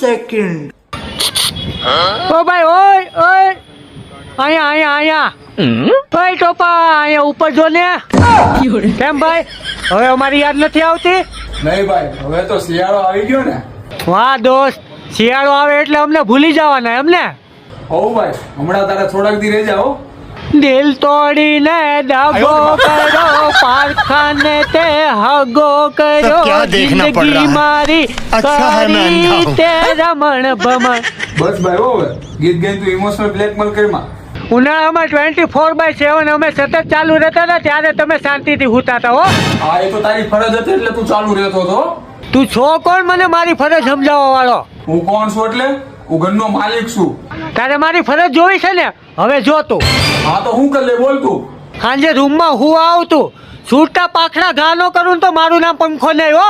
second. ઓ ભાઈ ઓય ઓય અહીંયા ઓય ટોપા અહીંયા ઉપર જો ને કેમ ભાઈ હવે અમારી યાદ નથી આવતી? નહીં ભાઈ, હવે તો શિયાળો આવી ગયો ને. વાહ દોસ્ત, શિયાળો આવે એટલે અમને ભૂલી જવાના એમને? હોવ ભાઈ, હમણાં તારે થોડાક દી રહી જાઓ. દિલ તોડીને દગો કરો પારખાને તે હગો કર્યો क्या देखना पड़ रहा જિંદગી है? મારી अच्छा है मैं अंधा કરી हूँ. તે રમણ ભમણ. બસ ભાઈ, હો હવે ગીત ગાઈને તું ઇમોશનલ બ્લેકમેલ કરીમાં. ઉનાળામાં 24/7 અમે સતત ચાલુ રહેતા હતા ત્યારે તમે શાંતિથી હુતા હતા હો. હા, એ તો તારી ફરજ હતી એટલે તું ચાલુ રહેતો હતો. તું છો કોણ મને મારી ફરજ સમજાવવા વાળો? હું કોણ છું એટલે? હું ઘરનો માલિક છું. તારે મારી ફરજ જોઈ છે ને? હવે જો તું હા તો હું કરી લે, બોલ તું. સાંજે રૂમમાં હું આવતું છૂટા પાખડા ઘા નો કરું ને તો મારું નામ પંખો નહીં હો.